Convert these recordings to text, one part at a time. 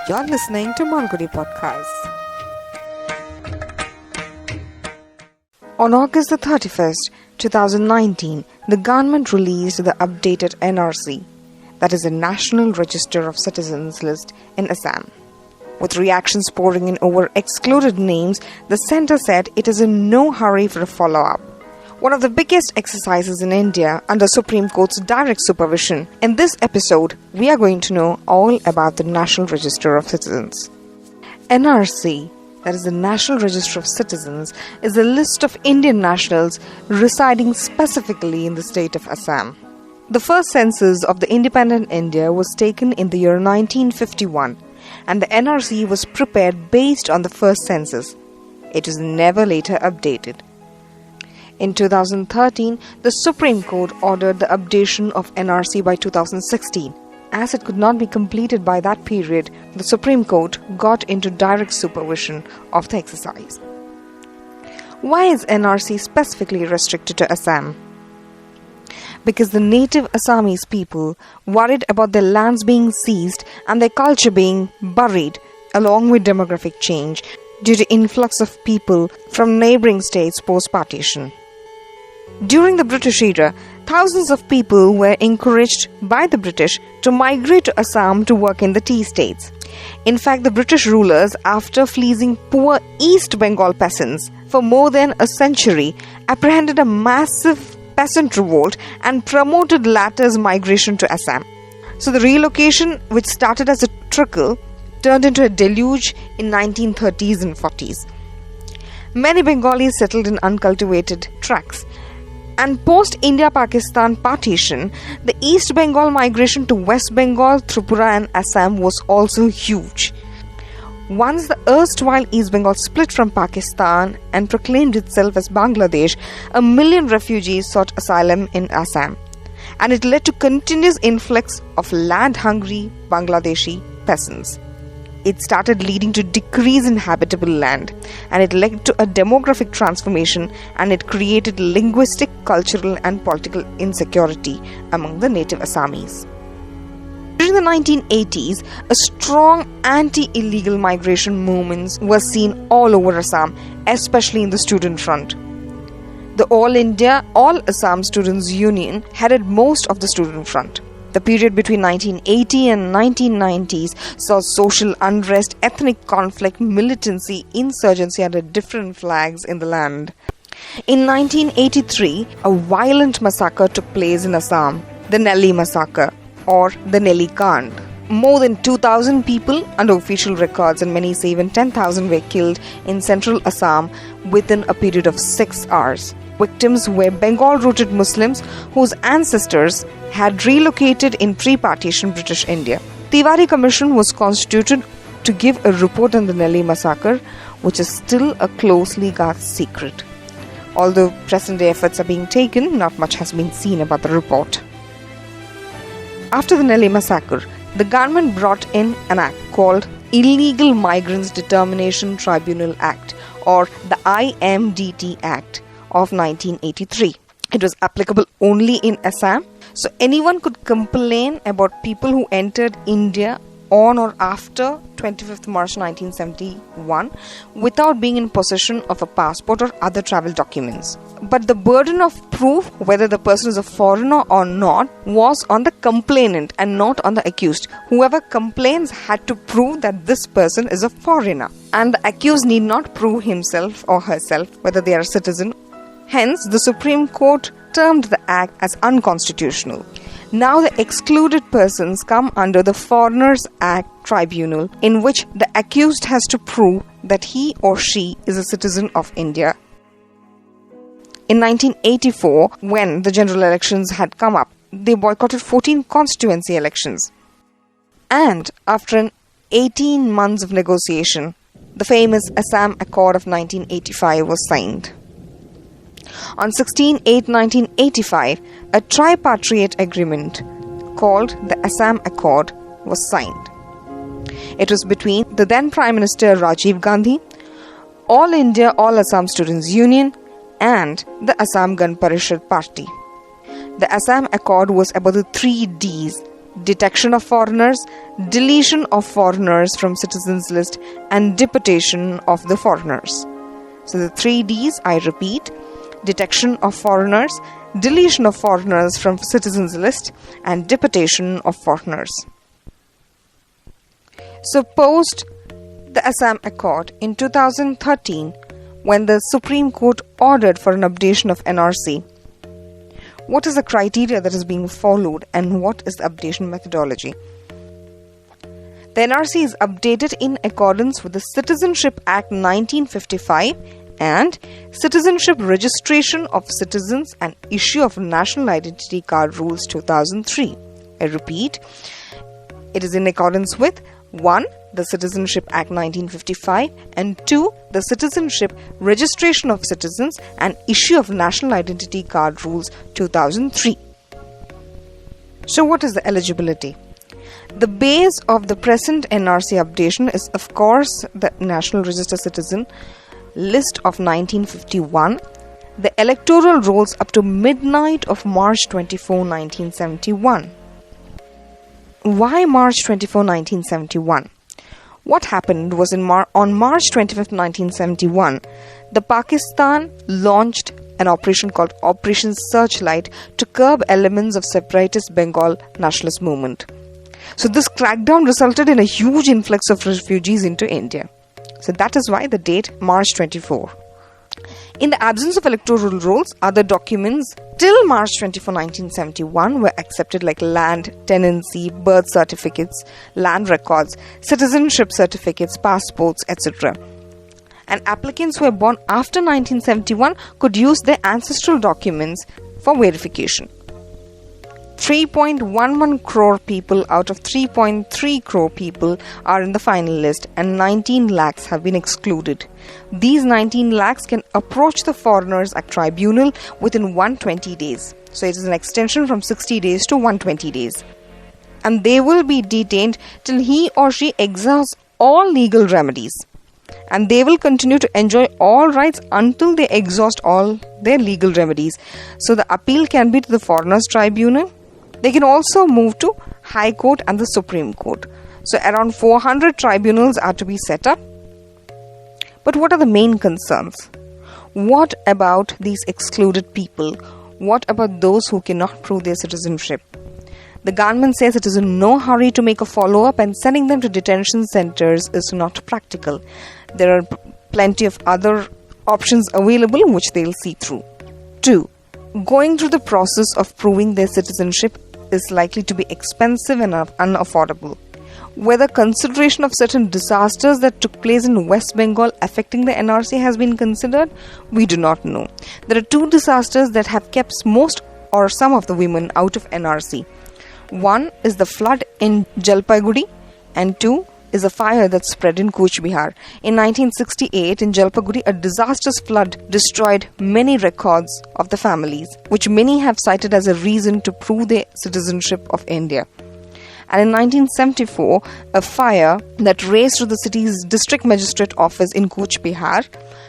You're listening to Malgudi Podcast. On August the 31st, 2019, the government released the updated NRC, that is the National Register of Citizens list in Assam. With reactions pouring in over excluded names, the centre said it is in no hurry for a follow-up. One of the biggest exercises in India under Supreme Court's direct supervision. In this episode, we are going to know all about the National Register of Citizens. NRC, that is the National Register of Citizens, is a list of Indian nationals residing specifically in the state of Assam. The first census of the independent India was taken in the year 1951, and the NRC was prepared based on the first census. It was never later updated. In 2013, the Supreme Court ordered the updation of NRC by 2016. As it could not be completed by that period, the Supreme Court got into direct supervision of the exercise. Why is NRC specifically restricted to Assam? Because the native Assamese people, worried about their lands being seized and their culture being buried, along with demographic change, due to influx of people from neighbouring states post-partition. During the British era, thousands of people were encouraged by the British to migrate to Assam to work in the tea states. In fact, the British rulers, after fleecing poor East Bengal peasants for more than a century, apprehended a massive peasant revolt and promoted latter's migration to Assam. So the relocation, which started as a trickle, turned into a deluge in 1930s and 40s. Many Bengalis settled in uncultivated tracts. And post-India-Pakistan partition, the East Bengal migration to West Bengal, Tripura and Assam was also huge. Once the erstwhile East Bengal split from Pakistan and proclaimed itself as Bangladesh, 1 million refugees sought asylum in Assam, and it led to continuous influx of land-hungry Bangladeshi peasants. It started leading to decrease in habitable land, and it led to a demographic transformation, and it created linguistic, cultural and political insecurity among the native Assamese. During the 1980s, a strong anti-illegal migration movement was seen all over Assam, especially in the student front. The All India, All Assam Students Union headed most of the student front. The period between 1980 and 1990s saw social unrest, ethnic conflict, militancy, insurgency under different flags in the land. In 1983, a violent massacre took place in Assam, the Nellie Massacre or the Nellie Kand. More than 2,000 people, under official records, and many say even 10,000 were killed in central Assam within a period of 6 hours. Victims were Bengal-rooted Muslims whose ancestors had relocated in pre-partition British India. Tiwari Commission was constituted to give a report on the Nellie Massacre, which is still a closely guarded secret. Although present-day efforts are being taken, not much has been seen about the report. After the Nellie Massacre, the government brought in an act called Illegal Migrants Determination Tribunal Act, or the IMDT Act of 1983. It was applicable only in Assam, so anyone could complain about people who entered India on or after 25th March 1971 without being in possession of a passport or other travel documents. But the burden of proof whether the person is a foreigner or not was on the complainant and not on the accused. Whoever complains had to prove that this person is a foreigner, and the accused need not prove himself or herself whether they are a citizen. Hence, the Supreme Court termed the act as unconstitutional. Now the excluded persons come under the Foreigners Act Tribunal, in which the accused has to prove that he or she is a citizen of India. In 1984, when the general elections had come up, they boycotted 14 constituency elections. And after 18 months of negotiation, the famous Assam Accord of 1985 was signed. On 16/8/1985, a tripartite agreement called the Assam Accord was signed. It was between the then Prime Minister Rajiv Gandhi, All India All Assam Students Union and the Assam Gan Parishad Party. The Assam Accord was about the 3 Ds: detection of foreigners, deletion of foreigners from citizens list, and deportation of the foreigners. So the 3 Ds, I repeat: detection of foreigners, deletion of foreigners from citizens list, and deportation of foreigners. So post the Assam Accord in 2013, when the Supreme Court ordered for an updation of NRC, what is the criteria that is being followed and what is the updation methodology? The NRC is updated in accordance with the Citizenship Act 1955 and Citizenship Registration of Citizens and Issue of National Identity Card Rules 2003. I repeat, it is in accordance with 1. The Citizenship Act 1955 and 2. The Citizenship Registration of Citizens and Issue of National Identity Card Rules 2003. So what is the eligibility? The base of the present NRC updation is of course the National Register Citizen list of 1951, the electoral rolls up to midnight of March 24, 1971. Why March 24, 1971? What happened was on March 25, 1971, the Pakistan launched an operation called Operation Searchlight to curb elements of separatist Bengal nationalist movement. So this crackdown resulted in a huge influx of refugees into India. So that is why the date March 24. In the absence of electoral rolls, other documents till March 24, 1971 were accepted, like land, tenancy, birth certificates, land records, citizenship certificates, passports, etc. And applicants who were born after 1971 could use their ancestral documents for verification. 3.11 crore people out of 3.3 crore people are in the final list and 19 lakhs have been excluded. These 19 lakhs can approach the Foreigners Act Tribunal within 120 days. So it is an extension from 60 days to 120 days. And they will be detained till he or she exhausts all legal remedies. And they will continue to enjoy all rights until they exhaust all their legal remedies. So the appeal can be to the Foreigners Tribunal. They can also move to High Court and the Supreme Court. So around 400 tribunals are to be set up. But what are the main concerns? What about these excluded people? What about those who cannot prove their citizenship? The government says it is in no hurry to make a follow-up, and sending them to detention centers is not practical. There are plenty of other options available which they'll see through. 2. Going through the process of proving their citizenship is likely to be expensive and unaffordable. Whether consideration of certain disasters that took place in West Bengal affecting the NRC has been considered, we do not know. There are 2 disasters that have kept most or some of the women out of NRC. One is the flood in Jalpaiguri and 2 is a fire that spread in Cooch Behar. In 1968, in Jalpaiguri, a disastrous flood destroyed many records of the families, which many have cited as a reason to prove their citizenship of India. And in 1974, a fire that raced through the city's district magistrate office in Cooch Behar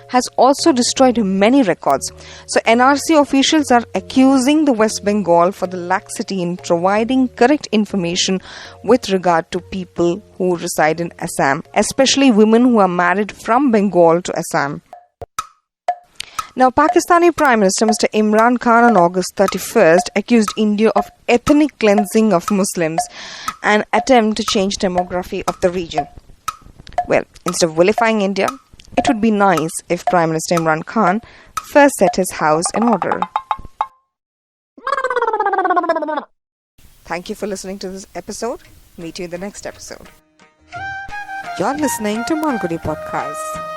has also destroyed many records. So NRC officials are accusing the West Bengal for the laxity in providing correct information with regard to people who reside in Assam, especially women who are married from Bengal to Assam. Now, Pakistani Prime Minister Mr. Imran Khan on August 31st accused India of ethnic cleansing of Muslims, an attempt to change demography of the region. Well, instead of vilifying India, it would be nice if Prime Minister Imran Khan first set his house in order. Thank you for listening to this episode. Meet you in the next episode. You're listening to Malgudi Podcast.